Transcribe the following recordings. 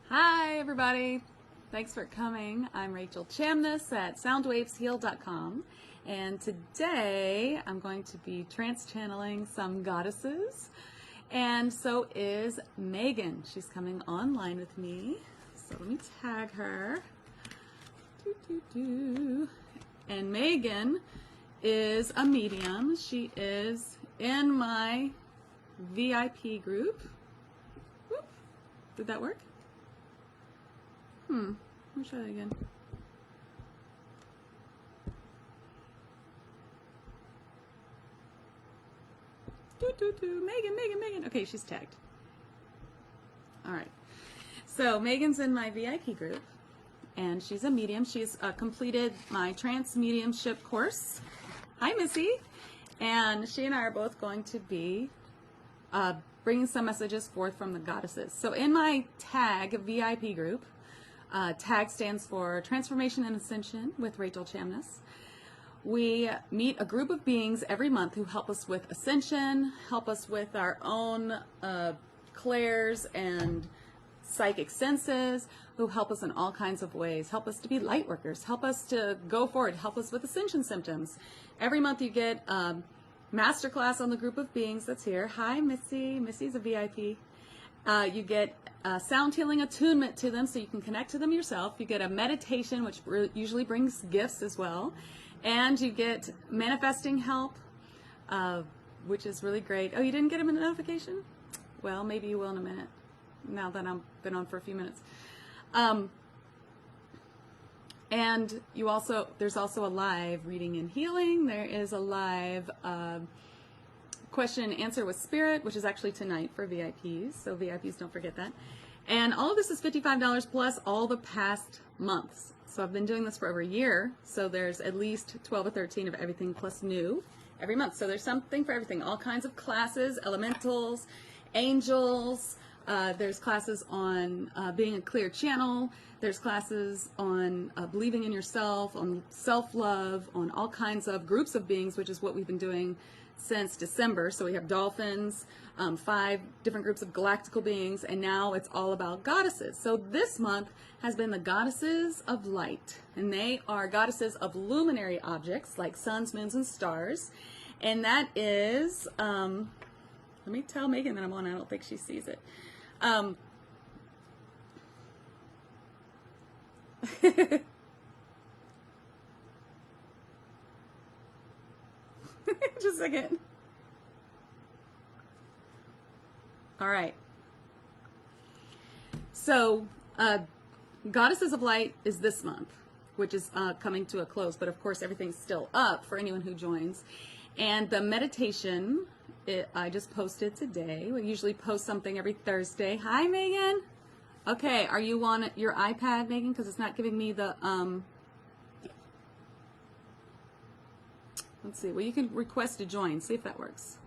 Hi everybody, thanks for coming. I'm Rachel Chamness at soundwavesheal.com, and today I'm going to be trance channeling some goddesses, and so is Megan. She's coming online with me, so let me tag her. And Megan is a medium. She is in my VIP group. Whoop. Did that work? Let me try that again. Megan. Okay, she's tagged. All right. So Megan's in my VIP group, and she's a medium. She's completed my Trance Mediumship Course. Hi, Missy. And she and I are both going to be bringing some messages forth from the goddesses. So in my tag VIP group, TAG stands for Transformation and Ascension with Rachel Chamness. We meet a group of beings every month who help us with ascension, help us with our own clairs and psychic senses, who help us in all kinds of ways, help us to be light workers, help us to go forward, help us with ascension symptoms. Every month you get a masterclass on the group of beings that's here. Hi, Missy. Missy's a VIP. You get sound healing attunement to them so you can connect to them yourself. You get a meditation, which usually brings gifts as well. And you get manifesting help, which is really great. Oh, you didn't get a notification? Well, maybe you will in a minute, now that I've been on for a few minutes. And there's also a live reading and healing. There is a live question and answer with spirit, which is actually tonight for VIPs, so VIPs don't forget that. And all of this is $55 plus all the past months. So I've been doing this for over a year, so there's at least 12 or 13 of everything plus new every month. So there's something for everything, all kinds of classes, elementals, angels, there's classes on being a clear channel, there's classes on believing in yourself, on self-love, on all kinds of groups of beings, which is what we've been doing since December. So we have dolphins, 5 different groups of galactical beings, and now it's all about goddesses. So this month has been the goddesses of light, and they are goddesses of luminary objects like suns, moons, and stars. And that is, let me tell Megan that I'm on. I don't think she sees it. Just a second. All right. So, Goddesses of Light is this month, which is coming to a close, but of course everything's still up for anyone who joins. And the meditation, I just posted today. We usually post something every Thursday. Hi, Megan. Okay, are you on your iPad, Megan? Because it's not giving me the, let's see. Well, you can request to join. See if that works.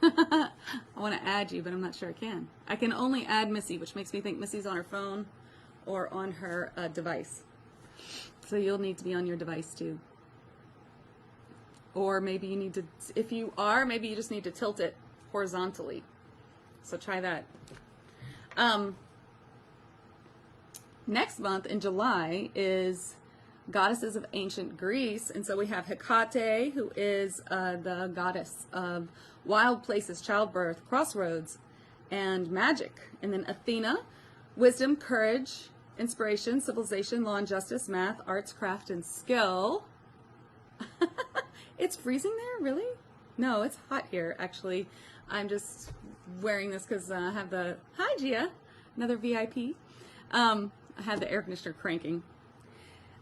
I want to add you, but I'm not sure I can. I can only add Missy, which makes me think Missy's on her phone or on her device. So you'll need to be on your device too. Or maybe you need to, if you are, maybe you just need to tilt it horizontally. So try that. Next month in July is Goddesses of Ancient Greece, and so we have Hecate, who is the goddess of wild places, childbirth, crossroads, and magic. And then Athena, wisdom, courage, inspiration, civilization, law and justice, math, arts, craft, and skill. It's freezing there, really? No, it's hot here, actually. I'm just wearing this because I have the, hi Gia, another VIP. I have the air conditioner cranking.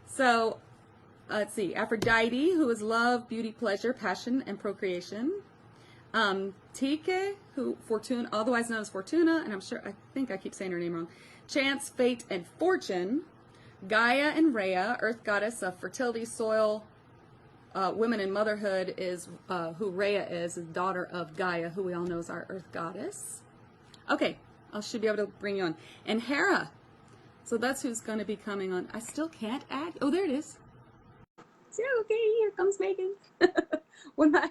So, let's see, Aphrodite, who is love, beauty, pleasure, passion, and procreation. Tike, who, Fortuna, otherwise known as Fortuna, and I think I keep saying her name wrong. Chance, fate, and fortune. Gaia and Rhea, earth goddess of fertility, soil, women and motherhood, is who Rhea is, the daughter of Gaia, who we all know is our earth goddess. Okay, I should be able to bring you on. And Hera. So that's who's going to be coming on. I still can't add. Oh, there it is. So, okay, here comes Megan. when my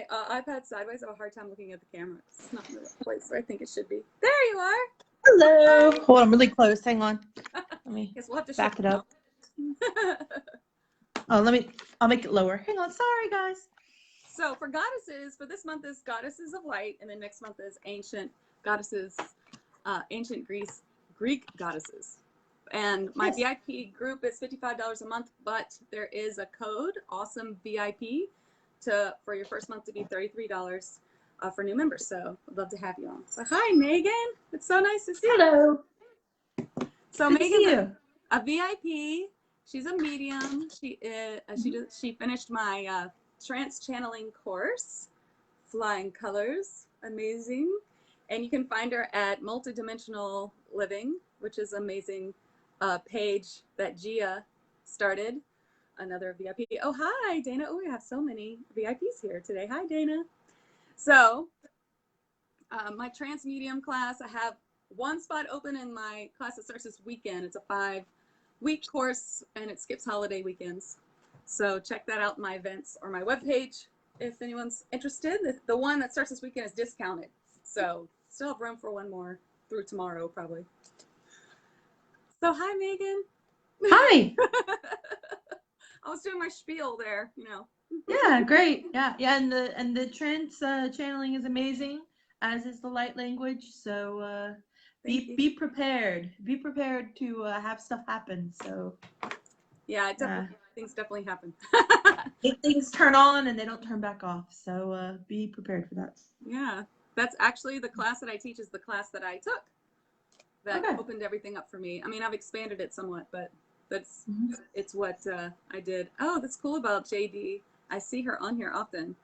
iPad's sideways, I have a hard time looking at the camera. It's not in the right place where I think it should be. There you are. Hello. Hold on, I'm really close. Hang on. Let me Guess we'll have to back shift it up. Oh, I'll make it lower. Hang on. Sorry, guys. So for goddesses, for this month is Goddesses of Light, and then next month is Ancient Goddesses, Ancient Greek Goddesses. And my VIP group is $55 a month, but there is a code, awesome VIP, for your first month to be $33 for new members. So I'd love to have you on. So hi, Megan. It's so nice to see you. Hello. So Good to see Megan's you. a VIP. She's a medium. She finished my Trance Channeling course, Flying Colors, amazing. And you can find her at Multidimensional Living, which is amazing page that Gia started, another VIP. Oh, hi, Dana. Oh, we have so many VIPs here today. Hi, Dana. So my trance medium class, I have one spot open in my class that starts this weekend. It's a 5-week course, and it skips holiday weekends. So check that out in my events or my webpage if anyone's interested. The one that starts this weekend is discounted. So still have room for one more through tomorrow, probably. So hi, Megan. Hi. I was doing my spiel there, you know. Yeah, great. Yeah, and the trance channeling is amazing, as is the light language. So be prepared. Be prepared to have stuff happen. So yeah, things definitely happen. things turn on and they don't turn back off. So be prepared for that. Yeah, that's actually the class that I teach is the class that I took that opened everything up for me. I mean, I've expanded it somewhat, but it's what I did. Oh, that's cool about JD. I see her on here often.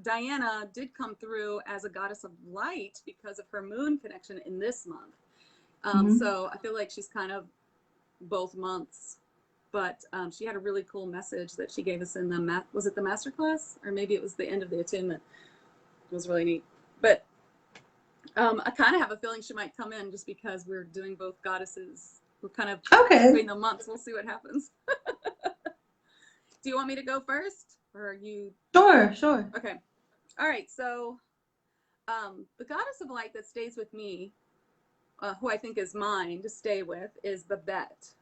Diana did come through as a goddess of light because of her moon connection in this month. So I feel like she's kind of both months. But she had a really cool message that she gave us in the was it the master class, or maybe it was the end of the attunement. It was really neat. But I kind of have a feeling she might come in just because we're doing both goddesses. We're kind of between the months. We'll see what happens. Do you want me to go first, or are you? Sure. Okay. All right. So the goddess of light that stays with me, who I think is mine to stay with, is Babette.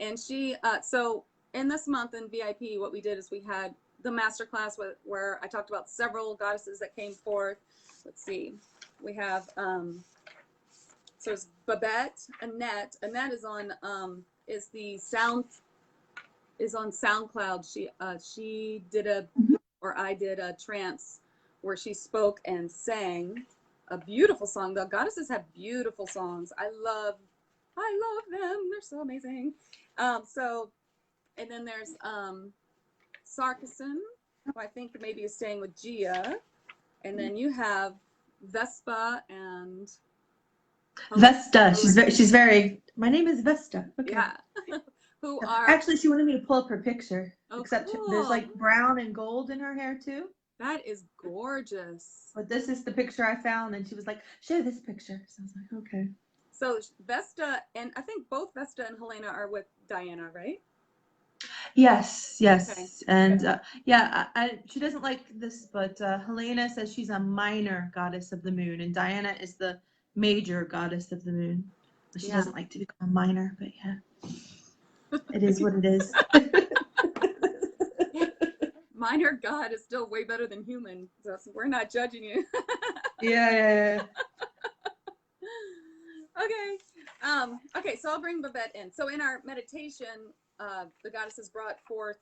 And she, so in this month in VIP, what we did is we had the master class where I talked about several goddesses that came forth. Let's see. We have, so it's Babette, Annette. Annette is on, is on SoundCloud. She did I did a trance where she spoke and sang a beautiful song. The goddesses have beautiful songs. I love them. They're so amazing. And then there's Sarkisson, who I think maybe is staying with Gia. And then you have Vespa and Vesta. She's very. My name is Vesta. Okay. Yeah. Who are actually? She wanted me to pull up her picture. Oh, except cool. There's like brown and gold in her hair too. That is gorgeous. But this is the picture I found, and she was like, "Show this picture." So I was like, "Okay." So Vesta, and I think both Vesta and Helena are with Diana, right? Yes. Okay. And she doesn't like this, but Helena says she's a minor goddess of the moon, and Diana is the major goddess of the moon. But she doesn't like to become minor, but yeah, it is what it is. Minor god is still way better than human, so we're not judging you. Yeah. Okay, so I'll bring Babette in. So in our meditation, the goddesses brought forth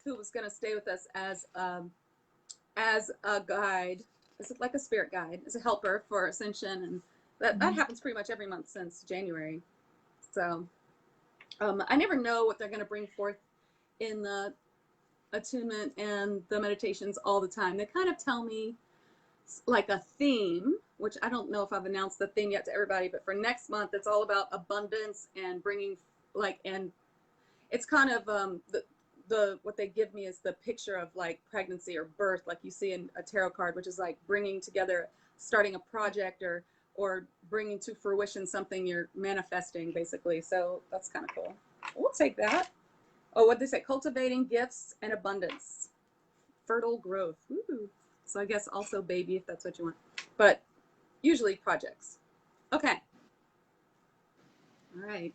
who was going to stay with us as a guide, like a spirit guide, as a helper for ascension, and that happens pretty much every month since January. So I never know what they're going to bring forth in the attunement and the meditations all the time. They kind of tell me like a theme, which I don't know if I've announced the theme yet to everybody, but for next month, it's all about abundance and bringing and it's kind of what they give me is the picture of like pregnancy or birth, like you see in a tarot card, which is like bringing together, starting a project or bringing to fruition something you're manifesting, basically. So that's kind of cool. We'll take that. Oh, what did they say? Cultivating gifts and abundance, fertile growth. Ooh. So I guess also baby, if that's what you want, but usually projects. Okay. All right.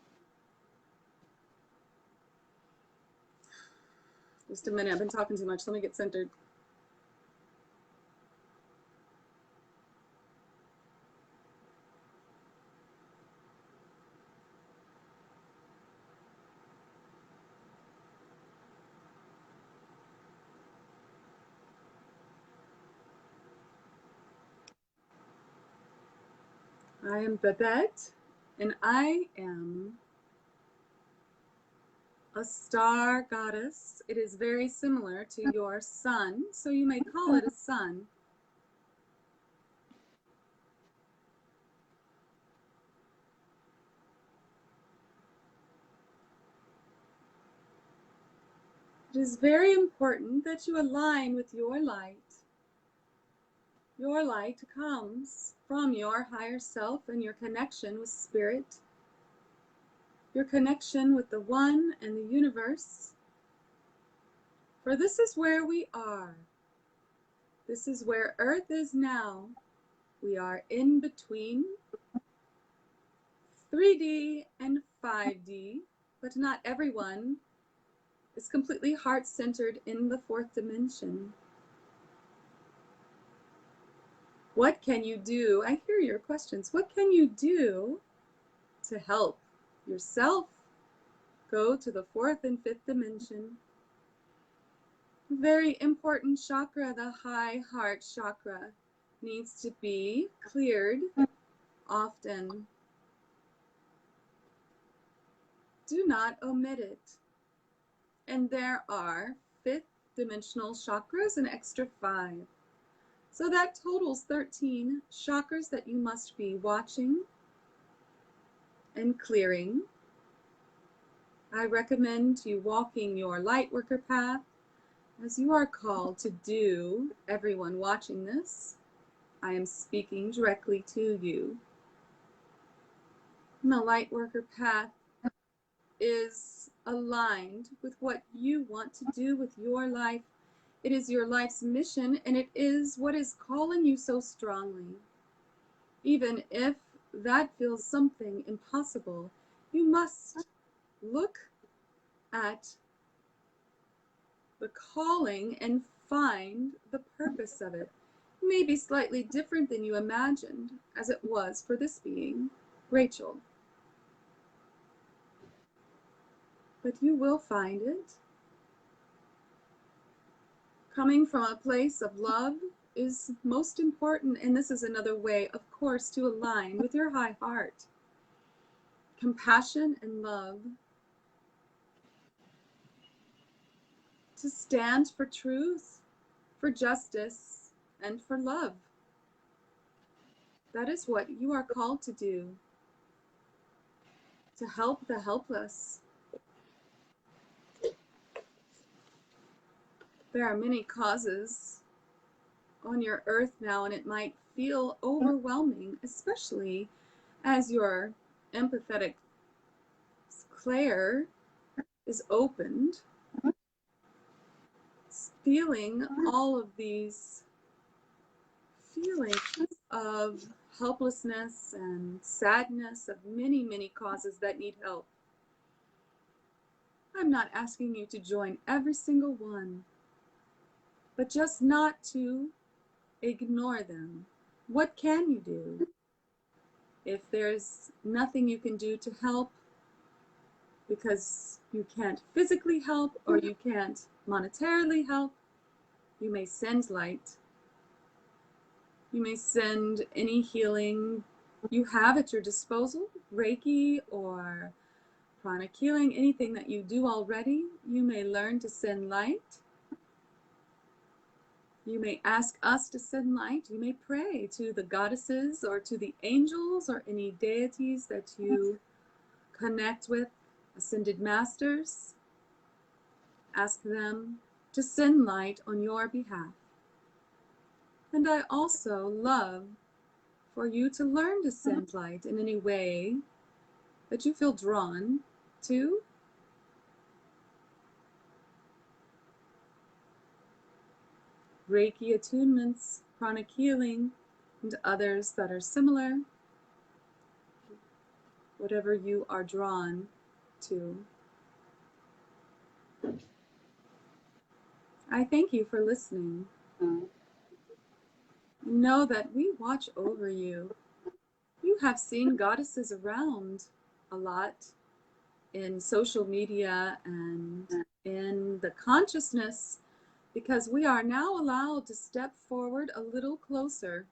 Just a minute. I've been talking too much. Let me get centered. I am Babette, and I am a star goddess. It is very similar to your sun, so you may call it a sun. It is very important that you align with your light. Your light comes from your higher self and your connection with spirit, your connection with the one and the universe. For this is where we are. This is where Earth is now. We are in between 3D and 5D, but not everyone is completely heart-centered in the fourth dimension. What can you do? I hear your questions. What can you do to help yourself go to the fourth and fifth dimension? Very important chakra, the high heart chakra, needs to be cleared often. Do not omit it. And there are fifth dimensional chakras, an extra 5. So that totals 13 chakras that you must be watching and clearing. I recommend you walking your light worker path as you are called to do. Everyone watching this, I am speaking directly to you. And the light worker path is aligned with what you want to do with your life. It is your life's mission, and it is what is calling you so strongly. Even if that feels something impossible, you must look at the calling and find the purpose of it. It may be slightly different than you imagined, as it was for this being, Rachel. But you will find it. Coming from a place of love is most important, and this is another way, of course, to align with your high heart. Compassion and love. To stand for truth, for justice, and for love. That is what you are called to do. To help the helpless. There are many causes on your earth now, and it might feel overwhelming, especially as your empathetic Claire is opened, feeling all of these feelings of helplessness and sadness of many, many causes that need help. I'm not asking you to join every single one, but just not to ignore them. What can you do? If there's nothing you can do to help because you can't physically help or you can't monetarily help, you may send light. You may send any healing you have at your disposal, Reiki or pranic healing, anything that you do already. You may learn to send light. You may ask us to send light. You may pray to the goddesses or to the angels or any deities that you connect with, ascended masters. Ask them to send light on your behalf. And I also love for you to learn to send light in any way that you feel drawn to. Reiki attunements, pranic healing, and others that are similar. whatever you are drawn to. I thank you for listening. Know that we watch over you. You have seen goddesses around a lot in social media and in the consciousness, because we are now allowed to step forward a little closer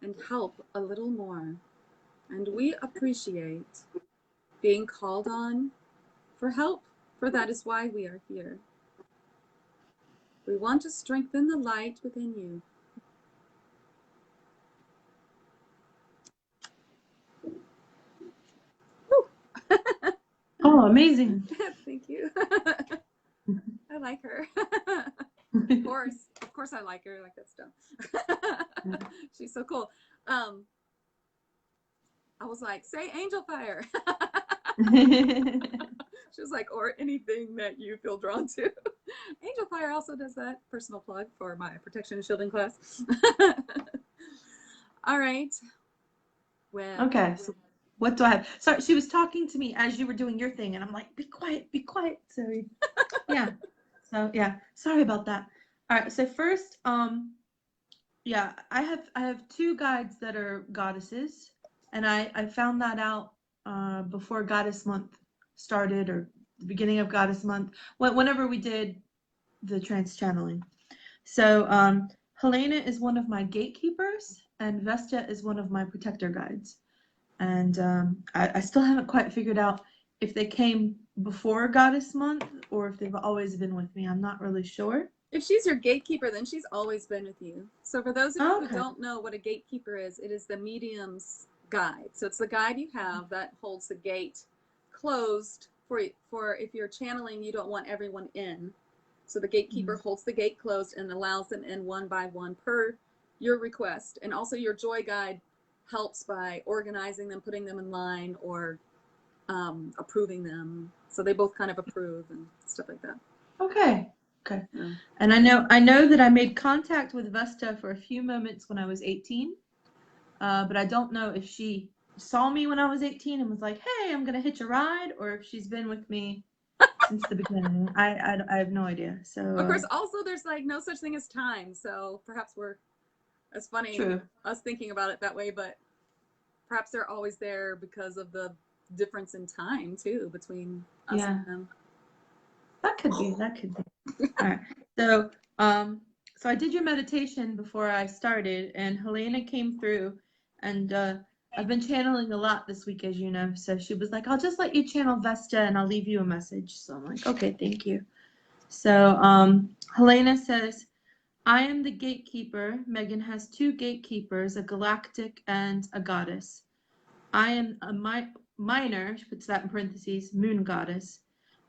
and help a little more. And we appreciate being called on for help, for that is why we are here. We want to strengthen the light within you. Oh, amazing. Thank you. I like her. Of course I like her. I like that stuff. She's so cool. I was like, say angel fire. She was like, or anything that you feel drawn to. Angel fire also does that. Personal plug for my protection and shielding class. All right. Well, Okay, so what do I have? Sorry, she was talking to me as you were doing your thing, and I'm like, be quiet, be quiet. So yeah. So yeah, sorry about that. All right, so first, yeah, I have two guides that are goddesses, and I found that out before Goddess Month started, or the beginning of Goddess Month, whenever we did the trance channeling. So Helena is one of my gatekeepers, and Vesta is one of my protector guides. And I still haven't quite figured out if they came before Goddess Month or if they've always been with me. I'm not really sure. If she's your gatekeeper, then she's always been with you. So for those of you who don't know what a gatekeeper is, it is the medium's guide. So it's the guide you have that holds the gate closed for if you're channeling, you don't want everyone in. So the gatekeeper holds the gate closed and allows them in one by one per your request. And also your joy guide helps by organizing them, putting them in line, or approving them. So they both kind of approve and stuff like that. Okay. Yeah. And I know that I made contact with Vesta for a few moments when I was 18, but I don't know if she saw me when I was 18 and was like, hey, I'm going to hitch a ride, or if she's been with me since the beginning. I have no idea. So of course, also there's like no such thing as time. So perhaps it's funny us thinking about it that way, but perhaps they're always there because of the difference in time too between us and them. That could be. All right. So so I did your meditation before I started, and Helena came through, and I've been channeling a lot this week, as you know. So she was like, I'll just let you channel Vesta and I'll leave you a message. So I'm like, okay, thank you. So Helena says, I am the gatekeeper. Megan has two gatekeepers, a galactic and a goddess. I am a minor, she puts that in parentheses, moon goddess.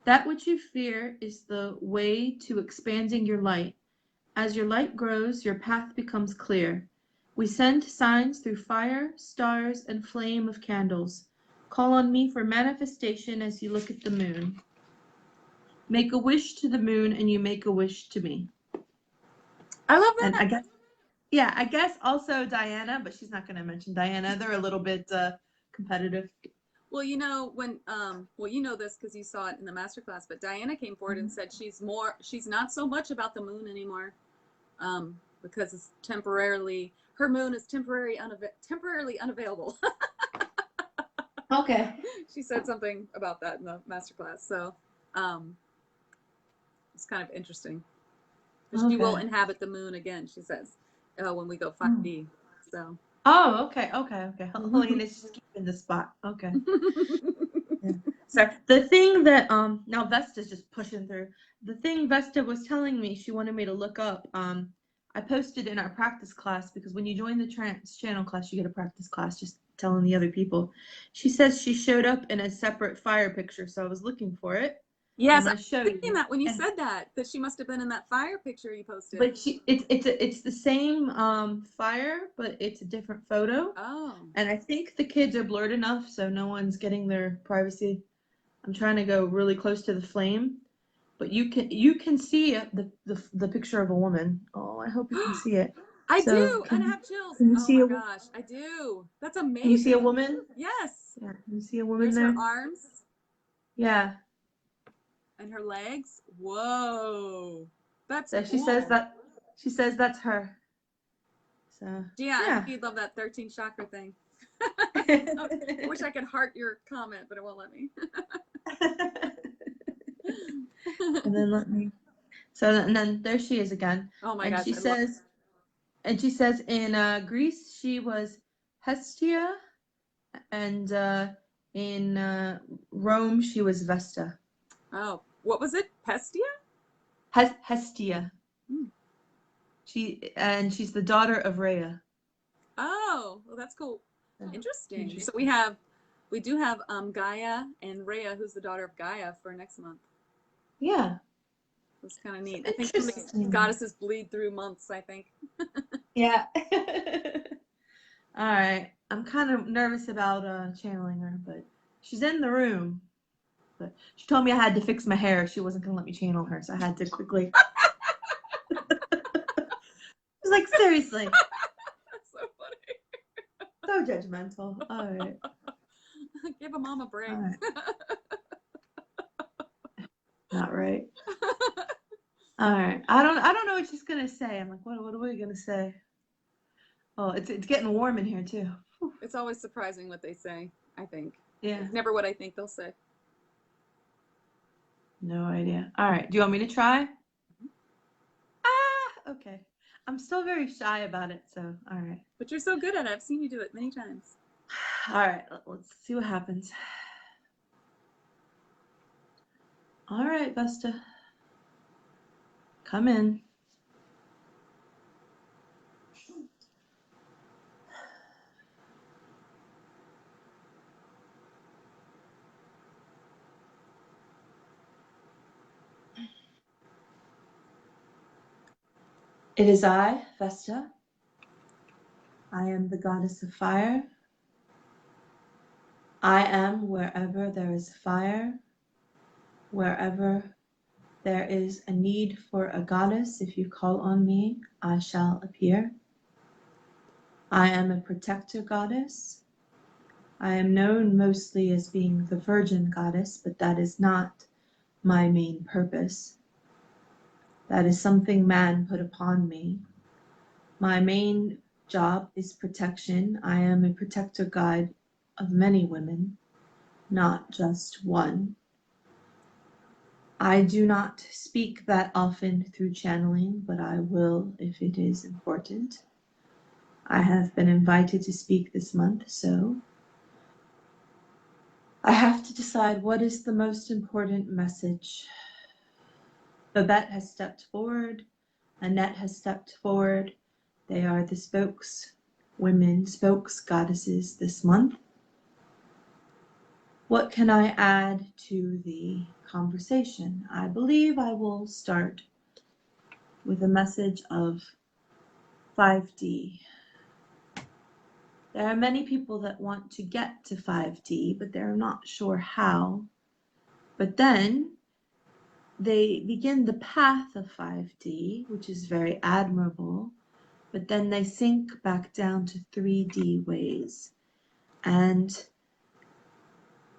That which you fear is the way to expanding your light. As your light grows, your path becomes clear. We send signs through fire, stars, and flame of candles. Call on me for manifestation as you look at the moon. Make a wish to the moon, and you make a wish to me. I love that. And I guess also Diana, but she's not going to mention Diana. They're a little bit competitive. Well, you know, when you know this because you saw it in the masterclass, but Diana came forward and said she's not so much about the moon anymore, because it's her moon is temporarily unavailable. Okay. She said something about that in the masterclass, so it's kind of interesting. She will inhabit the moon again, she says, when we go 5D. So. Oh, okay. Helena's just keeping the spot. Okay. So the thing that now Vesta's just pushing through. The thing Vesta was telling me she wanted me to look up. I posted in our practice class, because when you join the Trance Channel class, you get a practice class just telling the other people. She says she showed up in a separate fire picture, so I was looking for it. Yes, I was thinking that when you said that she must have been in that fire picture you posted. But it's the same fire, but it's a different photo. Oh. And I think the kids are blurred enough so no one's getting their privacy. I'm trying to go really close to the flame, but you can see the picture of a woman. Oh, I hope you can see it. I do, and I have chills. Can you see my gosh, I do. That's amazing. Can you see a woman? Yes. Yeah, you see a woman There's there? her arms Yeah. and her legs. Whoa. That's So cool. she says that's her. So Yeah, I think yeah. you'd love that 13 chakra thing. And I wish I could heart your comment, but it won't let me. then let me. So and then there she is again, Oh my and gosh, she I love. says in Greece she was Hestia, and in Rome she was Vesta. Oh, what was it? Pestia? Hestia. Hmm. She's the daughter of Rhea. Oh, well, that's cool. Yeah. Interesting. So we do have Gaia and Rhea, who's the daughter of Gaia, for next month. Yeah. That's kind of neat. I think some of these Interesting. goddesses bleed through months, I think. Yeah. All right. I'm kind of nervous about channeling her, but she's in the room. But she told me I had to fix my hair. She wasn't gonna let me channel her, so I had to quickly. I was like, seriously, That's so funny. so judgmental. All right. Give a mom a break. All right. Not right. All right. I don't know what she's gonna say. I'm like, what are we gonna say? Oh, it's getting warm in here too. Whew. It's always surprising what they say, I think. Yeah. It's never what I think they'll say. No idea. All right. Do you want me to try? Ah, okay. I'm still very shy about it, so all right. But you're so good at it. I've seen you do it many times. All right, let's see what happens. All right, Vesta. Come in. It is I, Vesta. I am the goddess of fire. I am wherever there is fire, wherever there is a need for a goddess. If you call on me, I shall appear. I am a protector goddess. I am known mostly as being the virgin goddess, but that is not my main purpose. That is something man put upon me. My main job is protection. I am a protector guide of many women, not just one. I do not speak that often through channeling, but I will if it is important. I have been invited to speak this month, so I have to decide what is the most important message. Babette has stepped forward. Annette has stepped forward. They are the spokes goddesses this month. What can I add to the conversation? I believe I will start with a message of 5D. There are many people that want to get to 5D, but they're not sure how. But then they begin the path of 5D, which is very admirable, but then they sink back down to 3D ways. And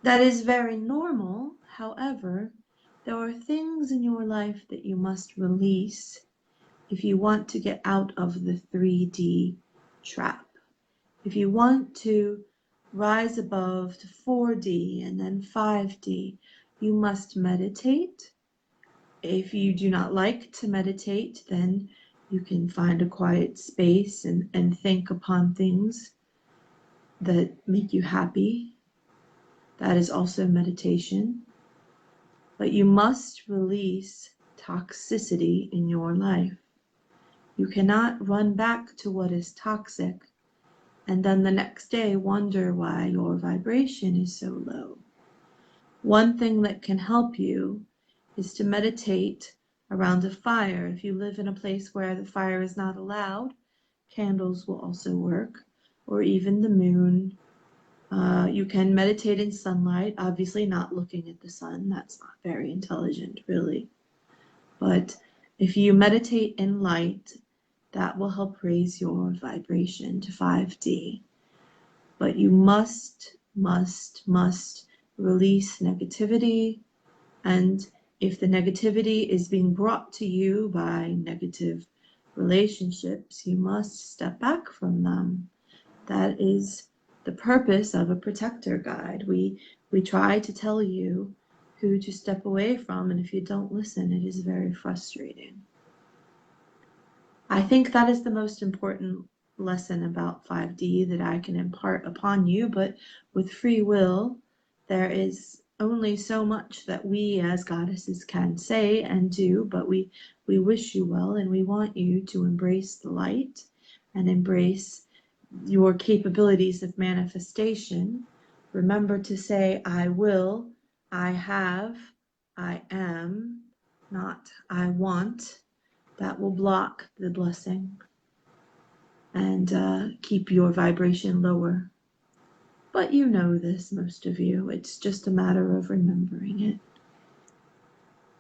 that is very normal. However, there are things in your life that you must release if you want to get out of the 3D trap. If you want to rise above to 4D and then 5D, you must meditate. If you do not like to meditate, then you can find a quiet space and think upon things that make you happy. That is also meditation. But you must release toxicity in your life. You cannot run back to what is toxic and then the next day wonder why your vibration is so low. One thing that can help you is to meditate around a fire. If you live in a place where the fire is not allowed, candles will also work, or even the moon. You can meditate in sunlight, obviously not looking at the sun. That's not very intelligent, really. But if you meditate in light, that will help raise your vibration to 5D. But you must must release negativity. And if the negativity is being brought to you by negative relationships, you must step back from them. That is the purpose of a protector guide. We try to tell you who to step away from, and if you don't listen, it is very frustrating. I think that is the most important lesson about 5D that I can impart upon you, but with free will, there is only so much that we as goddesses can say and do, but we wish you well, and we want you to embrace the light and embrace your capabilities of manifestation. Remember to say, I will, I have, I am, not I want. That will block the blessing and keep your vibration lower. But you know this, most of you. It's just a matter of remembering it.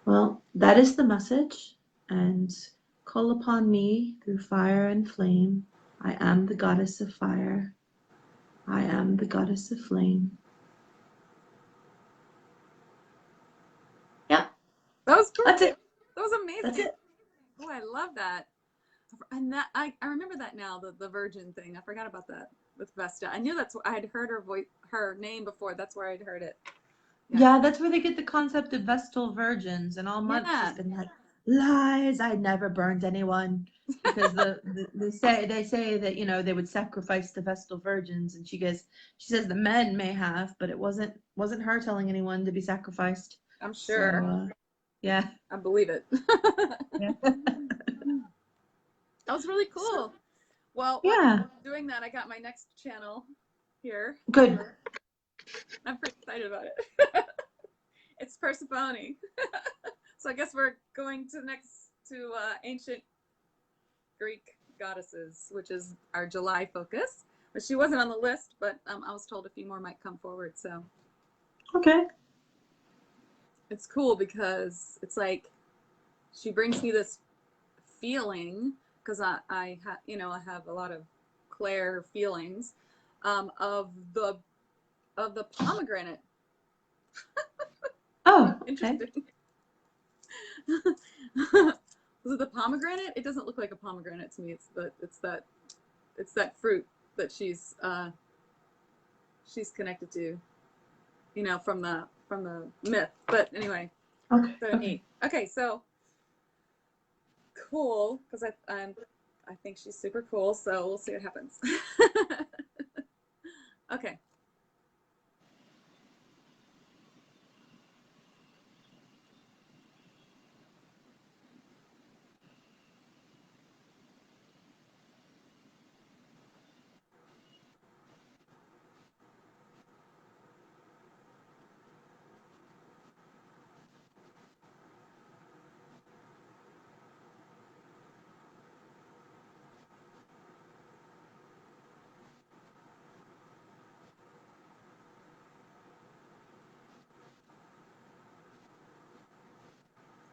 Well, that is the message. And call upon me through fire and flame. I am the goddess of fire. I am the goddess of flame. Yeah. That was great. That's it. That was amazing. That's it. Oh, I love that. And that I remember that now, the virgin thing. I forgot about that with Vesta. I knew that's I had heard her name before. That's where I'd heard it. Yeah, that's where they get the concept of Vestal virgins, and all months Yeah. has been like lies. I never burned anyone because they say that they would sacrifice the Vestal virgins, and she says the men may have, but it wasn't her telling anyone to be sacrificed. I'm sure. So, yeah. I believe it. Yeah. That was really cool. Well, Yeah. while I'm doing that, I got my next channel here. Good. I'm pretty excited about it. It's Persephone. So I guess we're going to ancient Greek goddesses, which is our July focus. But she wasn't on the list, but I was told a few more might come forward. So Okay. it's cool because it's like she brings me this feeling, because I have a lot of Claire feelings, of the pomegranate. Oh, okay. Interesting. Was it the pomegranate? It doesn't look like a pomegranate to me. It's that fruit that she's connected to, from the myth. But anyway, Okay. so neat. Okay, so cool, because I think she's super cool. So we'll see what happens. Okay.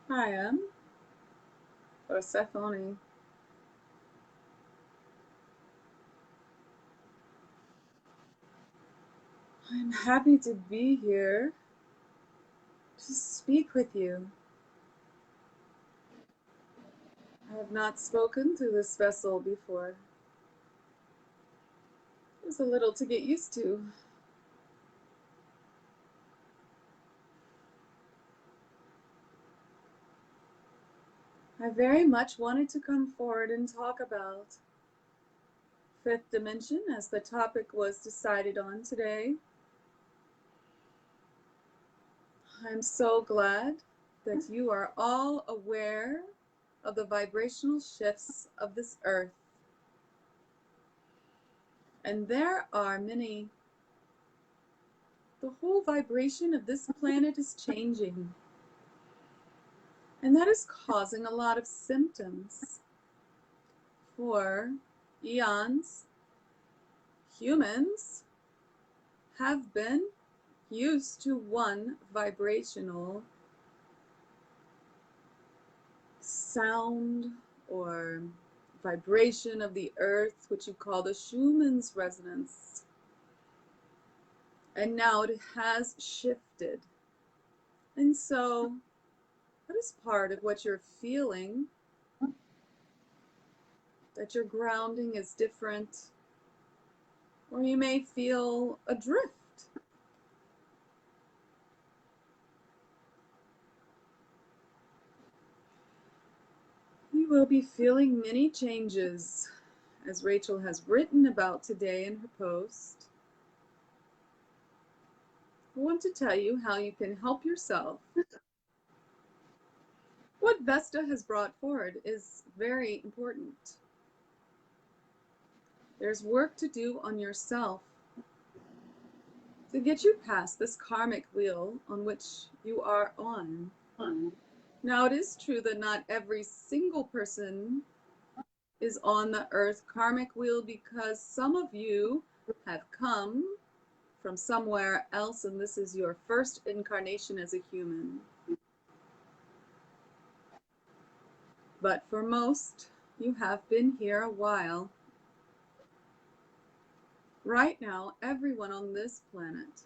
Hi, Persephone. I'm happy to be here to speak with you. I have not spoken to this vessel before. There's a little to get used to. I very much wanted to come forward and talk about fifth dimension as the topic was decided on today. I'm so glad that you are all aware of the vibrational shifts of this earth. And there are many. The whole vibration of this planet is changing. And that is causing a lot of symptoms. For eons, humans have been used to one vibrational sound or vibration of the earth, which you call the Schumann's resonance. And now it has shifted. And so that is part of what you're feeling, that your grounding is different, or you may feel adrift. You will be feeling many changes, as Rachel has written about today in her post. I want to tell you how you can help yourself. What Vesta has brought forward is very important. There's work to do on yourself to get you past this karmic wheel on which you are on. Now, it is true that not every single person is on the earth karmic wheel, because some of you have come from somewhere else and this is your first incarnation as a human. But for most, you have been here a while. Right now, everyone on this planet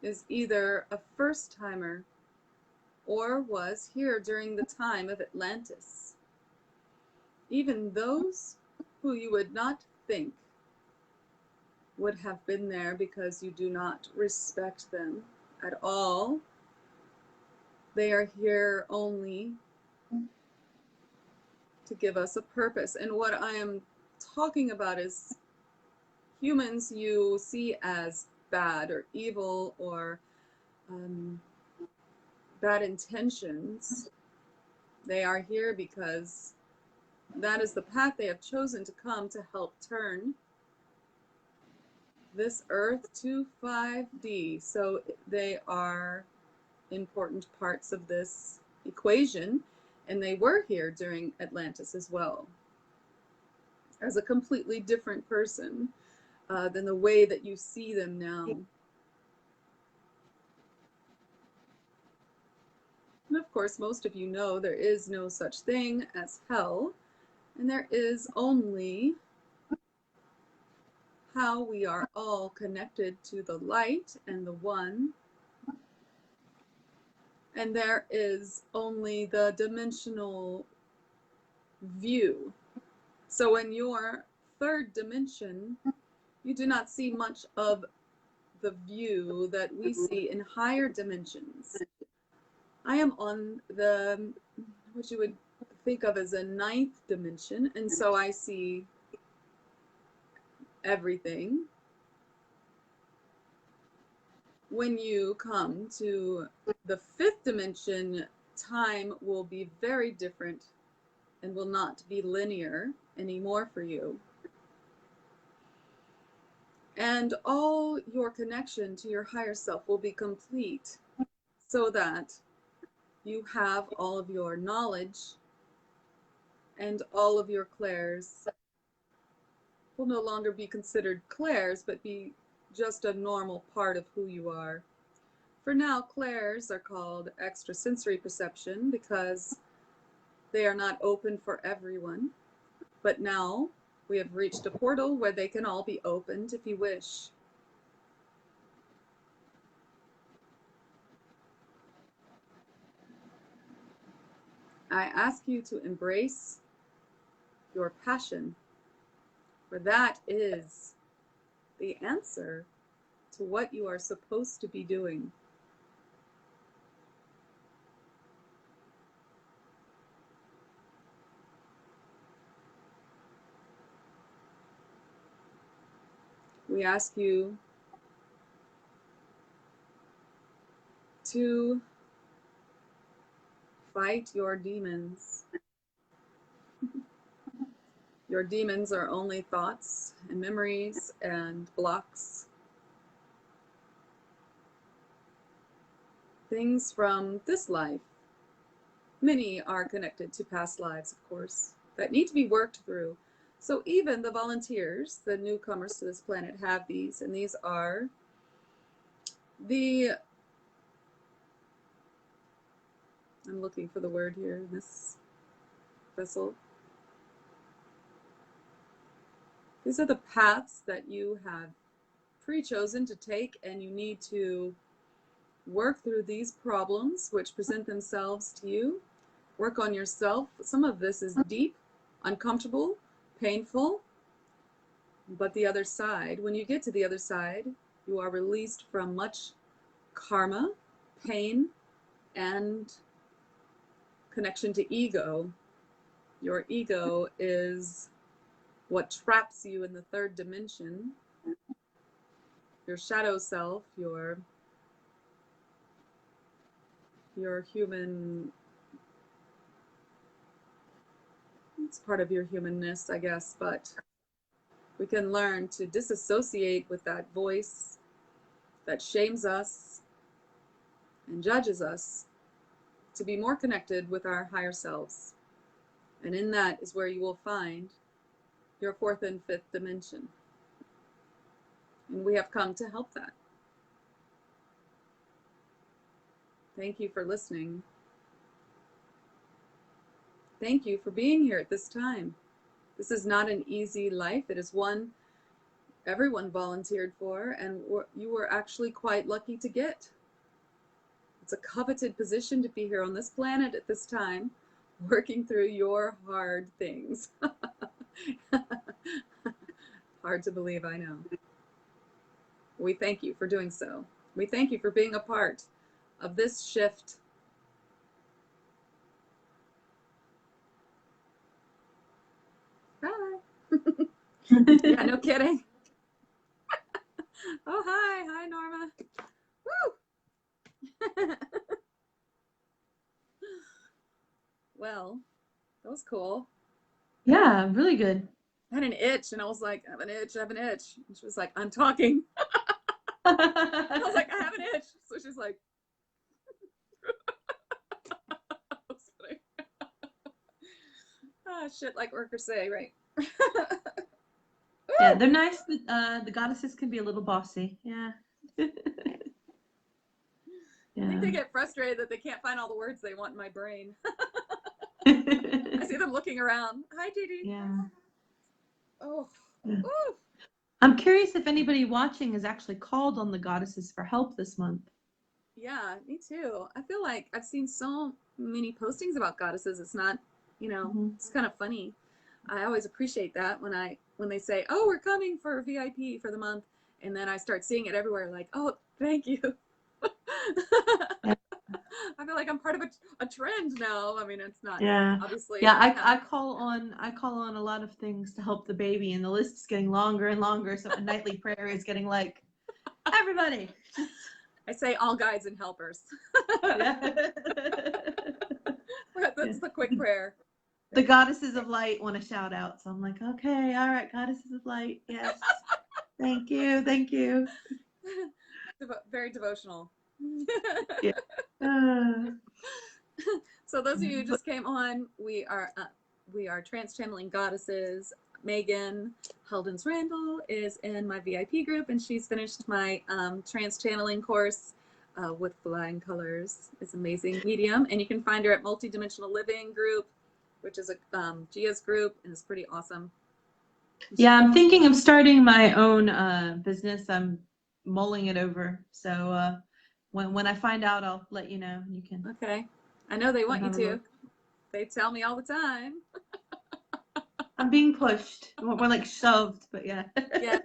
is either a first-timer or was here during the time of Atlantis. Even those who you would not think would have been there, because you do not respect them at all. They are here only to give us a purpose. And what I am talking about is humans you see as bad or evil or bad intentions. They are here because that is the path they have chosen to come to help turn this earth to 5D. So they are important parts of this equation, and they were here during Atlantis as well, as a completely different person than the way that you see them now. And of course, most of you know there is no such thing as hell, and there is only how we are all connected to the light and the one. And there is only the dimensional view. So in your third dimension, you do not see much of the view that we see in higher dimensions. I am on the, what you would think of as a 9th dimension, and so I see everything. When you come to the 5th dimension, time will be very different and will not be linear anymore for you. And all your connection to your higher self will be complete, so that you have all of your knowledge and all of your clairs will no longer be considered clairs, but be just a normal part of who you are. For now, clairs are called extrasensory perception because they are not open for everyone. But now we have reached a portal where they can all be opened if you wish. I ask you to embrace your passion, for that is the answer to what you are supposed to be doing. We ask you to fight your demons. Your demons are only thoughts and memories and blocks. Things from this life. Many are connected to past lives, of course, that need to be worked through. So even the volunteers, the newcomers to this planet, have these, and these are the, I'm looking for the word here in this vessel. These are the paths that you have pre-chosen to take, and you need to work through these problems which present themselves to you. Work on yourself. Some of this is deep, uncomfortable, painful, but the other side, when you get to the other side, you are released from much karma, pain, and connection to ego. Your ego is what traps you in the third dimension. Your shadow self, your human, it's part of your humanness, I guess, but we can learn to disassociate with that voice that shames us and judges us, to be more connected with our higher selves. And in that is where you will find your fourth and fifth dimension. And we have come to help that. Thank you for listening. Thank you for being here at this time. This is not an easy life. It is one everyone volunteered for, and you were actually quite lucky to get. It's a coveted position to be here on this planet at this time, working through your hard things. Hard to believe, I know. We thank you for doing so. We thank you for being a part of this shift. Hi. Yeah, no kidding. Oh, hi. Hi, Norma. Woo! Well, that was cool. Yeah, really good. I had an itch, and I was like, I have an itch, I have an itch. And she was like, I'm talking. I was like, I have an itch. So she's like, that's funny. Ah, shit, like workers say, right? Yeah, they're nice, but the goddesses can be a little bossy. Yeah. I think they get frustrated that they can't find all the words they want in my brain. I see them looking around. Hi, Dee. Yeah. Oh. Yeah. Ooh. I'm curious if anybody watching has actually called on the goddesses for help this month. Yeah, me too. I feel like I've seen so many postings about goddesses. It's not, it's kind of funny. I always appreciate that when they say, "Oh, we're coming for VIP for the month," and then I start seeing it everywhere. Like, "Oh, thank you." Yeah. I feel like I'm part of a trend now. I mean, it's not obviously. Yeah, I call on a lot of things to help the baby, and the list is getting longer and longer. So a nightly prayer is getting like, everybody. I say all guides and helpers. Yeah. That's the quick prayer. The goddesses of light want to shout out, so I'm like, okay, all right, goddesses of light, yes, thank you. Very devotional. Yeah. So those of you who just came on, we are Trance Channeling Goddesses. Megan Heldens Randall is in my VIP group, and she's finished my Trance Channeling course with Flying Colors. It's amazing medium, and you can find her at Multidimensional Living group, which is a Gia's group, and it's pretty awesome. Yeah, I'm thinking of starting my own business. I'm mulling it over, so when I find out, I'll let you know. You can. Okay, I know they want you to. They tell me all the time. I'm being pushed. We're like shoved, but yeah. Yeah,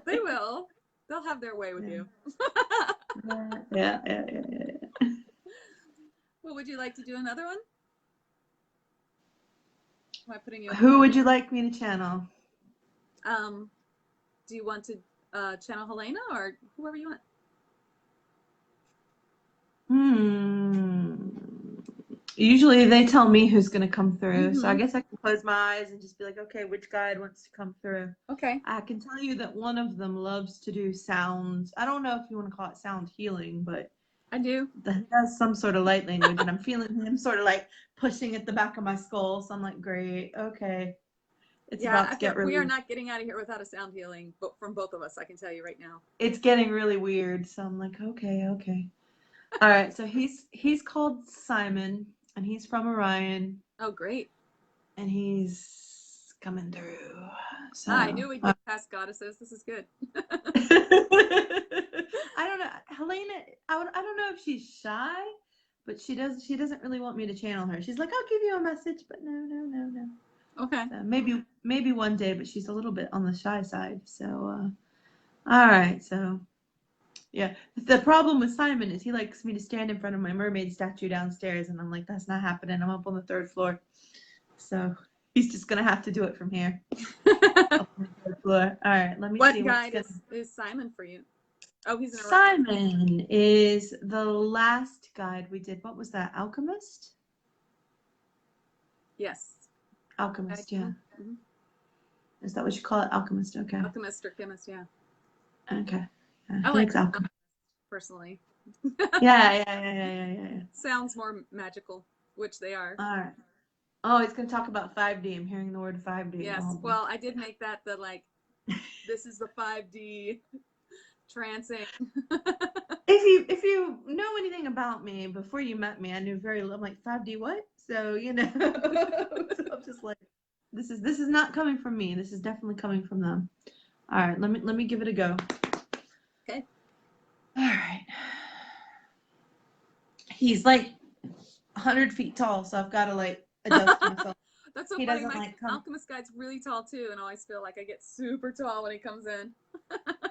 they will. They'll have their way with you. Yeah. Well, would you like to do another one? Am I putting you? Who would you like me to channel? Do you want to channel Helena or whoever you want? Usually they tell me who's going to come through. So I guess I can close my eyes and just be like, okay, which guide wants to come through? Okay. I can tell you that one of them loves to do sounds. I don't know if you want to call it sound healing, but I do. He has some sort of light language, and I'm feeling him sort of like pushing at the back of my skull. So I'm like, great, okay. It's about to get really. We are not getting out of here without a sound healing, but from both of us, I can tell you right now. It's getting really weird. So I'm like, okay. All right. So he's called Simon, and he's from Orion. Oh, great. And he's coming through. So I knew we'd get past goddesses. This is good. I don't know, Helena. I don't know if she's shy, but she doesn't really want me to channel her. She's like, I'll give you a message, but no. Okay. So maybe one day, but she's a little bit on the shy side. So all right. So yeah, the problem with Simon is he likes me to stand in front of my mermaid statue downstairs, and I'm like, that's not happening. I'm up on the 3rd floor, so he's just gonna have to do it from here. Up on the 3rd floor. All right, let me What see. guide is Simon for you? Oh, he's in a Simon is the last guide we did. What was that? Alchemist? Yes. Alchemist, yeah. Mm-hmm. Is that what you call it? Alchemist, okay. Alchemist or chemist, yeah. Okay. Yeah, I like alchemist personally. Yeah. Sounds more magical, which they are. All right. Oh, he's going to talk about 5D. I'm hearing the word 5D. Yes. Oh, well, I did make that the like, this is the 5D trancing. If you know anything about me, before you met me, I knew very little. I'm like, 5D what? So, so I'm just like, this is not coming from me. This is definitely coming from them. All right, let me give it a go. Okay. All right. He's like 100 feet tall, so I've got to like adjust myself. That's so He funny. doesn't My like come. alchemist guide's really tall too, and I always feel like I get super tall when he comes in.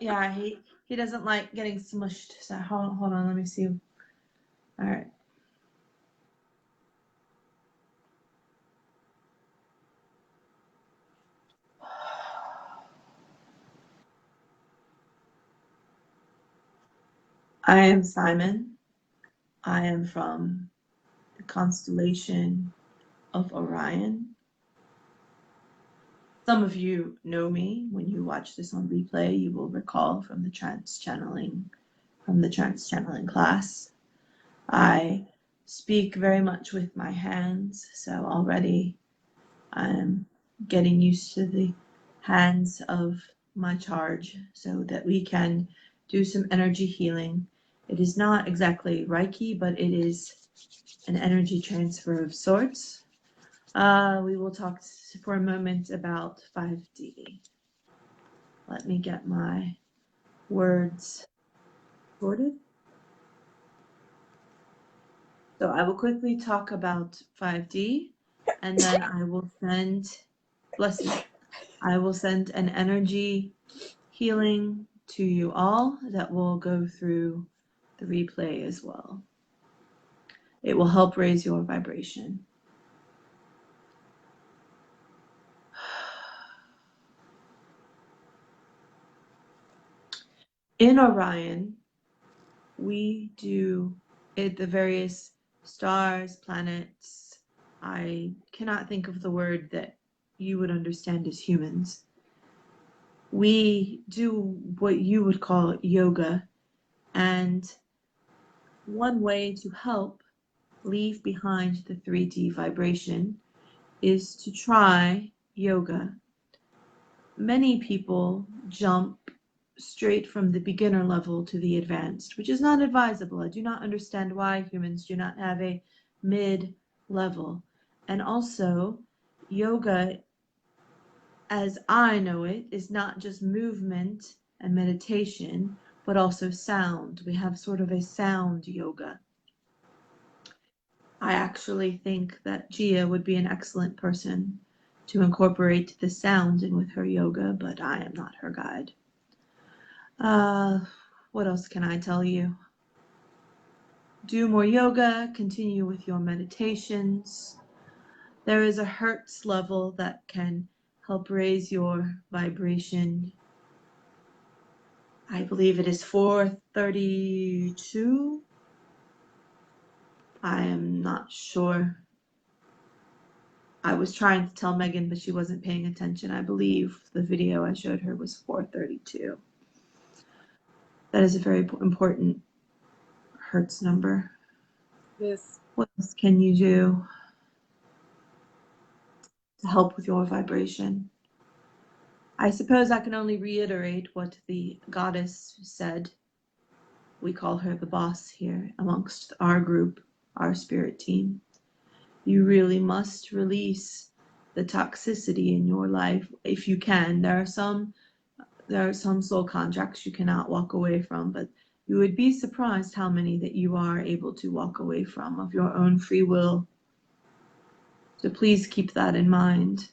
Yeah, he doesn't like getting smushed. So hold on, let me see. All right. I am Simon. I am from the constellation of Orion. Some of you know me. When you watch this on replay, you will recall from the Trance Channeling class. I speak very much with my hands, so already I'm getting used to the hands of my charge so that we can do some energy healing. It is not exactly Reiki, but it is an energy transfer of sorts. We will talk for a moment about 5D. Let me get my words sorted. So I will quickly talk about 5D, and then I will send, bless you, I will send an energy healing to you all that will go through the replay as well. It will help raise your vibration. In Orion, we do the various stars, planets. I cannot think of the word that you would understand as humans. We do what you would call yoga, and one way to help leave behind the 3D vibration is to try yoga. Many people jump straight from the beginner level to the advanced, which is not advisable. I do not understand why humans do not have a mid level. And also, yoga, as I know it, is not just movement and meditation, but also sound. We have sort of a sound yoga. I actually think that Gia would be an excellent person to incorporate the sound in with her yoga, but I am not her guide. What else can I tell you? Do more yoga, continue with your meditations. There is a hertz level that can help raise your vibration. I believe it is 432. I am not sure. I was trying to tell Megan, but she wasn't paying attention. I believe the video I showed her was 432. That is a very important hertz number. Yes. What else can you do to help with your vibration? I suppose I can only reiterate what the goddess said. We call her the boss here amongst our group, our spirit team. You really must release the toxicity in your life if you can. There are some soul contracts you cannot walk away from, but you would be surprised how many that you are able to walk away from of your own free will. So please keep that in mind.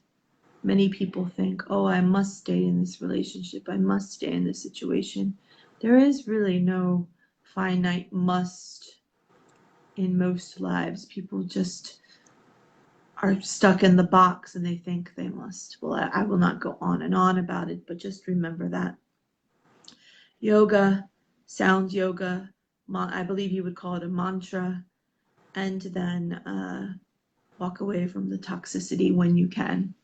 Many people think, oh, I must stay in this relationship. I must stay in this situation. There is really no finite must in most lives. People just are stuck in the box and they think they must. Well, I will not go on and on about it, but just remember that. Yoga, sound yoga, I believe you would call it a mantra, and then walk away from the toxicity when you can.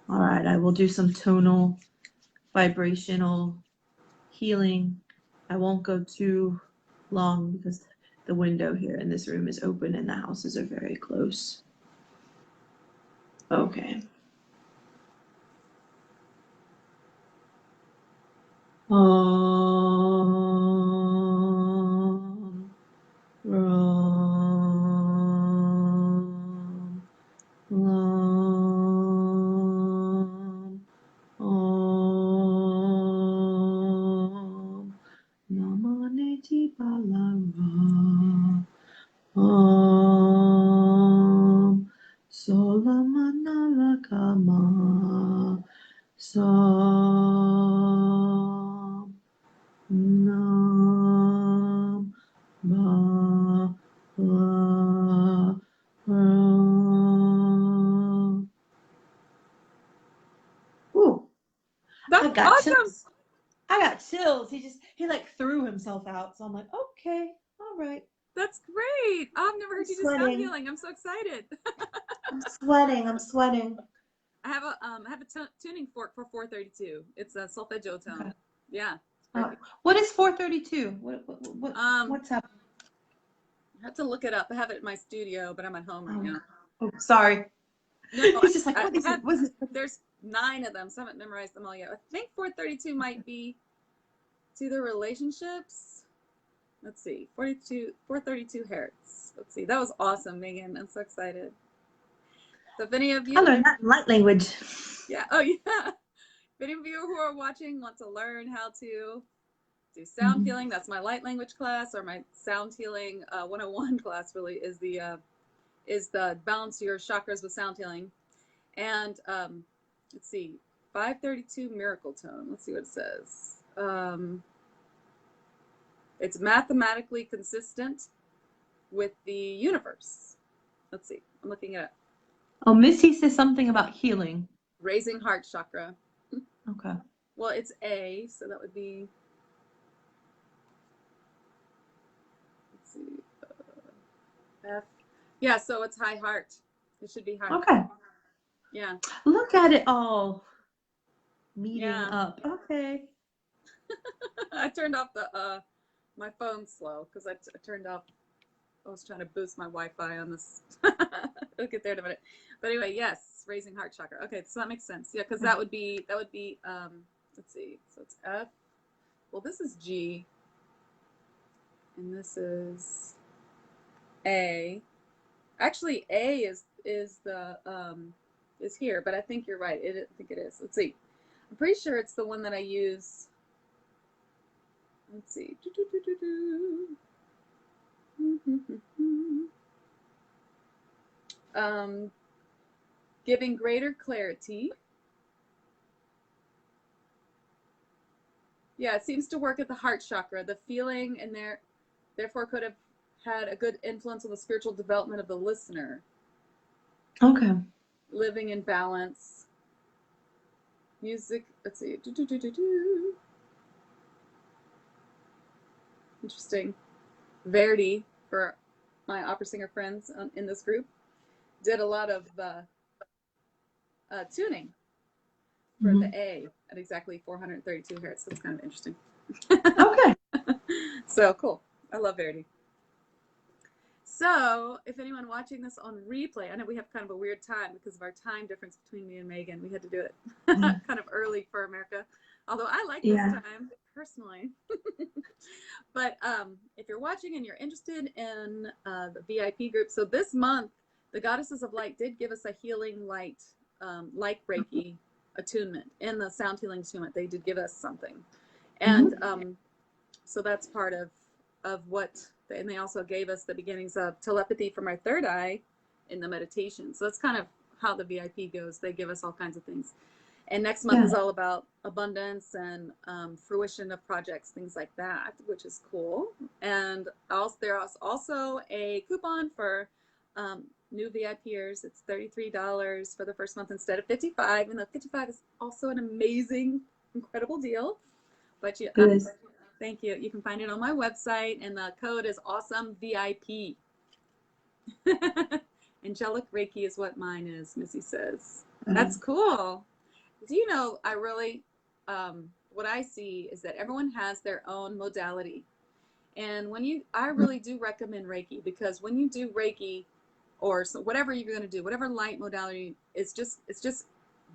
All right, I will do some tonal, vibrational healing. I won't go too long because the window here in this room is open and the houses are very close. Okay. Namaneti Balara Solamanalakama Nam Ba La Ooh, That's I got awesome. chills. I got chills. He like threw himself out. So I'm like, okay, all right. That's great. I've never heard you do sound healing. I'm so excited. I'm sweating. I have a tuning fork for 432. It's a solfeggio tone. Okay. Yeah. What is 432? What's happening? I have to look it up. I have it in my studio, but I'm at home right now. Oh, sorry. No, He's just like, what is it? There's 9 of them, so I haven't memorized them all yet. I think 432 might be to the relationships. Let's see, 432 hertz. Let's see. That was awesome, Megan. I'm so excited. So if any of you, I learned that in light language. yeah, oh yeah. If any of you who are watching want to learn how to do sound healing, that's my light language class, or my sound healing 101 class. Really is the balance your chakras with sound healing. And let's see, 532 miracle tone. Let's see what it says. It's mathematically consistent with the universe. Let's see, I'm looking it up. Oh, Missy says something about healing. Raising heart chakra. Okay. Well, it's A, so that would be, let's see, F. Yeah, so it's high heart. It should be high. Okay. Yeah. Look at it all meeting up. Okay. I turned off the my phone slow because I turned off. I was trying to boost my Wi-Fi on this. We'll get there in a minute. But anyway, yes, raising heart chakra. Okay, so that makes sense. Yeah, because that would be let's see. So it's F. Well, this is G, and this is A. Actually, A is here, but I think you're right. I think it is. Let's see. I'm pretty sure it's the one that I use. Let's see. Giving greater clarity. Yeah, it seems to work at the heart chakra. The feeling and therefore could have had a good influence on the spiritual development of the listener. Okay. Living in balance. Music. Let's see. Interesting. Verdi, for my opera singer friends in this group, did a lot of tuning for the A at exactly 432 hertz. That's kind of interesting. Okay. So cool. I love Verdi. So if anyone watching this on replay, I know we have kind of a weird time because of our time difference between me and Megan. We had to do it kind of early for America, although I like this time personally. But if you're watching and you're interested in the VIP group, so this month the goddesses of light did give us a healing light, like Reiki attunement in the sound healing attunement. They did give us something. And so that's part of what, and they also gave us the beginnings of telepathy from our third eye in the meditation. So that's kind of how the VIP goes. They give us all kinds of things. And next month is all about abundance and fruition of projects, things like that, which is cool. And also, there's also a coupon for new VIPers. It's $33 for the first month instead of $55. And the $55 is also an amazing, incredible deal. But you, thank you. You can find it on my website, and the code is awesome VIP. Angelic Reiki is what mine is, Missy says. That's cool. Do you know, I really, what I see is that everyone has their own modality. And when I really do recommend Reiki, because when you do Reiki or so whatever you're going to do, whatever light modality, it's just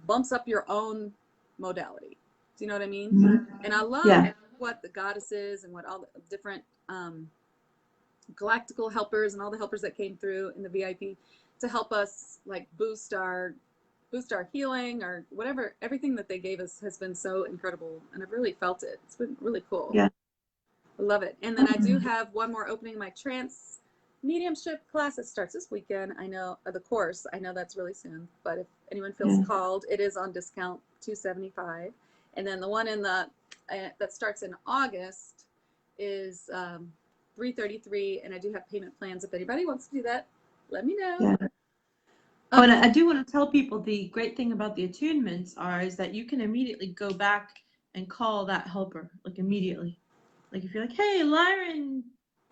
bumps up your own modality. Do you know what I mean? And I love what the goddesses and what all the different galactical helpers and all the helpers that came through in the VIP to help us like boost our healing or whatever. Everything that they gave us has been so incredible, and I've really felt it. It's been really cool. I love it. And then I do have one more opening, my trance mediumship class. It starts this weekend. I know the course, I know that's really soon, but if anyone feels called, it is on discount, $275. And then the one in the that starts in August is $333, and I do have payment plans. If anybody wants to do that, let me know. Oh, and I do want to tell people the great thing about the attunements is that you can immediately go back and call that helper, like immediately. Like if you're like, hey, Lyron,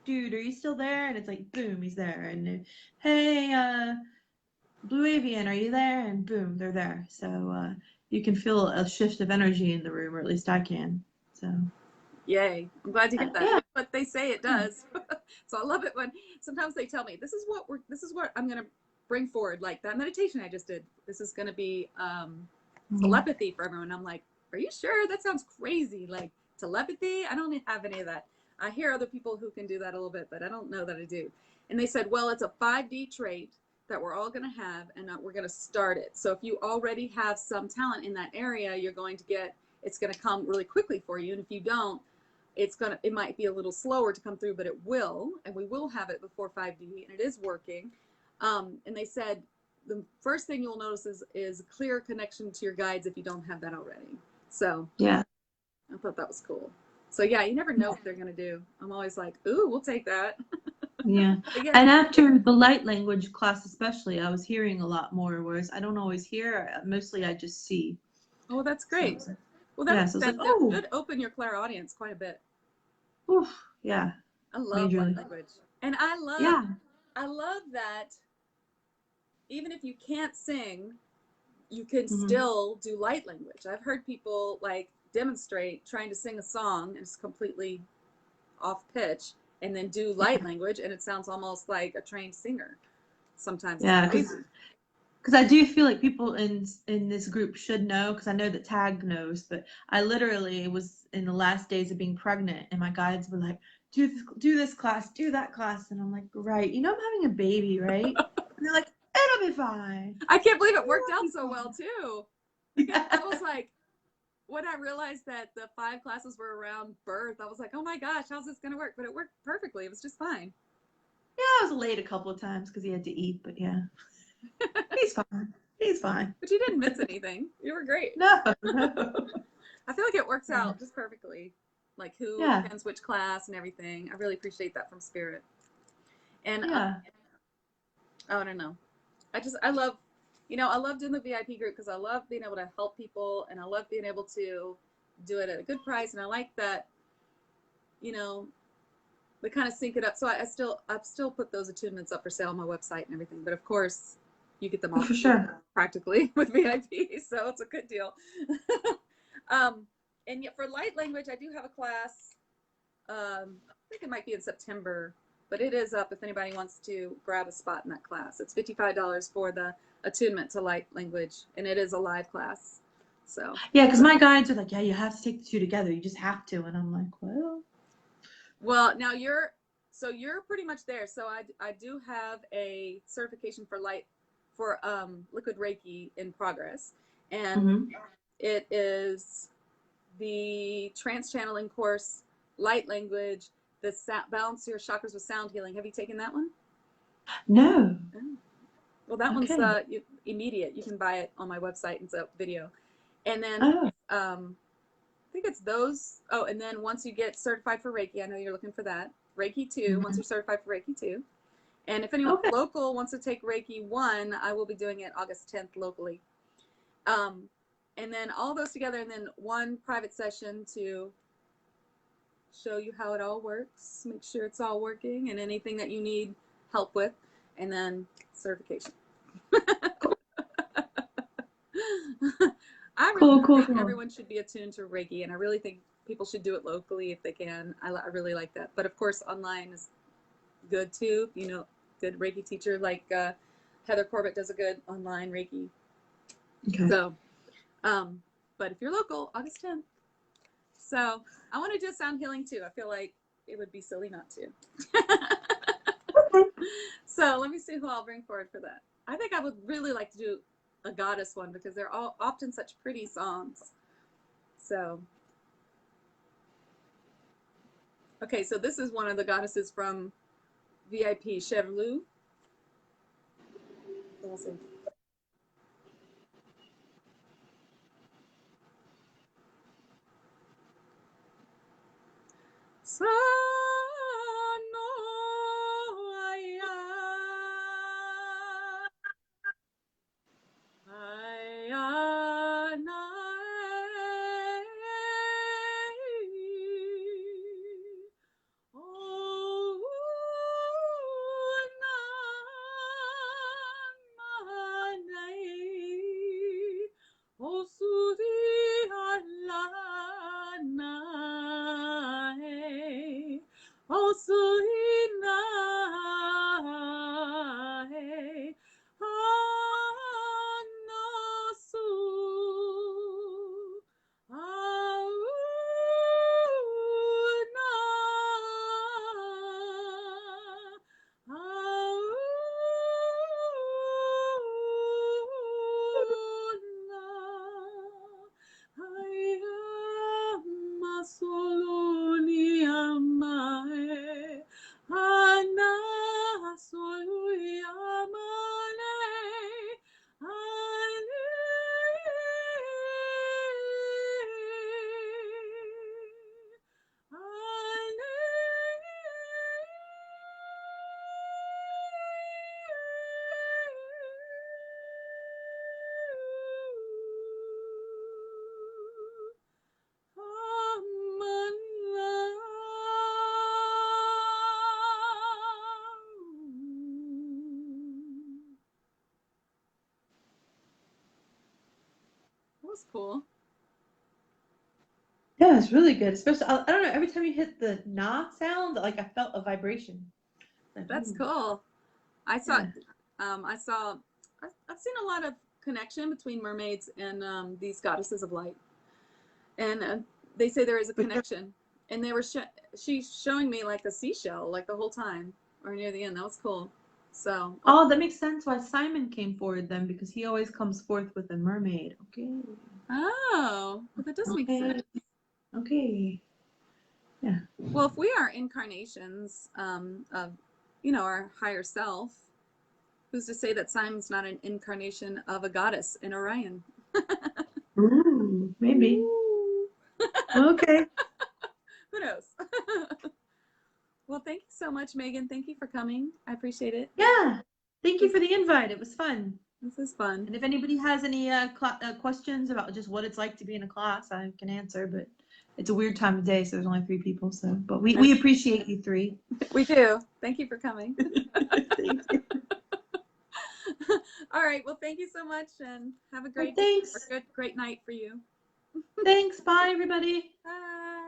dude, are you still there? And it's like, boom, he's there. And hey, Blue Avian, are you there? And boom, they're there. So you can feel a shift of energy in the room, or at least I can. So. Yay. I'm glad to hear that. But they say it does. So I love it when sometimes they tell me, this is what I'm going to bring forward. Like that meditation I just did. This is going to be telepathy for everyone. I'm like, are you sure? That sounds crazy. Like telepathy? I don't have any of that. I hear other people who can do that a little bit, but I don't know that I do. And they said, well, it's a 5D trait that we're all going to have, and we're going to start it. So if you already have some talent in that area, you're going to get, it's going to come really quickly for you. And if you don't, it might be a little slower to come through, but it will, and we will have it before 5D, and it is working. And they said the first thing you'll notice is a clear connection to your guides if you don't have that already. So I thought that was cool. So you never know what they're going to do. I'm always like, ooh, we'll take that. And after the light language class especially, I was hearing a lot more, whereas I don't always hear. Mostly I just see. Oh, that's great. So, well, that should open your clairaudience quite a bit. Oof, I love light language. And I love that even if you can't sing, you can still do light language. I've heard people like demonstrate trying to sing a song and it's completely off pitch, and then do light language, and it sounds almost like a trained singer. Sometimes. Because I do feel like people in this group should know, because I know that Tag knows, but I literally was in the last days of being pregnant, and my guides were like, do this class, do that class, and I'm like, right, I'm having a baby, right? And they're like, it'll be fine. I can't believe it worked out so well too. Because I was like, when I realized that the 5 classes were around birth, I was like, oh my gosh, how's this going to work? But it worked perfectly. It was just fine. Yeah, I was late a couple of times because he had to eat, but he's fine. He's fine. But you didn't miss anything. You were great. No. I feel like it works out just perfectly. Like who attends which class and everything. I really appreciate that from Spirit. And I don't know. I love doing the VIP group because I love being able to help people, and I love being able to do it at a good price. And I like that, they kind of sync it up. So I've still put ththose attunements up for sale on my website and everything. But of course, you get them all for sure practically with VIP, so it's a good deal. And yet for light language, I do have a class. I think it might be in September, but it is up if anybody wants to grab a spot in that class. It's $55 for the attunement to light language, and it is a live class. So because my guides are like, you have to take the 2 together. You just have to, and I'm like, well, now So you're pretty much there. So I do have a certification for liquid Reiki in progress, and it is the Trance Channeling course, light language, balance your chakras with sound healing. Have you taken that one? No. Oh. Well, that Okay. one's immediate. You can buy it on my website. It's a video. And then I think it's those. Oh, and then once you get certified for Reiki, I know you're looking for that. Reiki 2, once you're certified for Reiki 2. And if anyone local wants to take Reiki 1, I will be doing it August 10th locally. And then all those together, and then one private session to show you how it all works, make sure it's all working, and anything that you need help with, and then certification. I really think everyone should be attuned to Reiki, and I really think people should do it locally if they can. I really like that. But of course, online is good too. You know, good Reiki teacher like Heather Corbett does a good online Reiki. Okay. So, but if you're local, August 10th. So I want to do sound healing too. I feel like it would be silly not to. So let me see who I'll bring forward for that. I think I would really like to do a goddess one because they're all often such pretty songs. So, okay, so this is one of the goddesses from VIP Chevelou. Awesome. Was cool. Yeah, it's really good. Especially, I don't know, every time you hit the na sound, like I felt a vibration. Like, that's cool. I've seen a lot of connection between mermaids and these goddesses of light. And they say there is a connection. And they were she's showing me like a seashell like the whole time or near the end. That was cool. So oh, that makes sense why Simon came forward then, because he always comes forth with a mermaid. Okay. Oh, well, that does make sense. Okay. Yeah. Well, if we are incarnations of, our higher self, who's to say that Simon's not an incarnation of a goddess in Orion? Ooh, maybe. Ooh. Okay. Who knows? Well, thank you so much, Megan. Thank you for coming. I appreciate it. Yeah. Thank you for the invite. It was fun. This is fun. And if anybody has any questions about just what it's like to be in a class, I can answer, but it's a weird time of day, so there's only 3 people. So, but we appreciate you 3. We do. Thank you for coming. Thank you. All right. Well, thank you so much, and have a great Thanks. Great night for you. Thanks. Bye, everybody. Bye.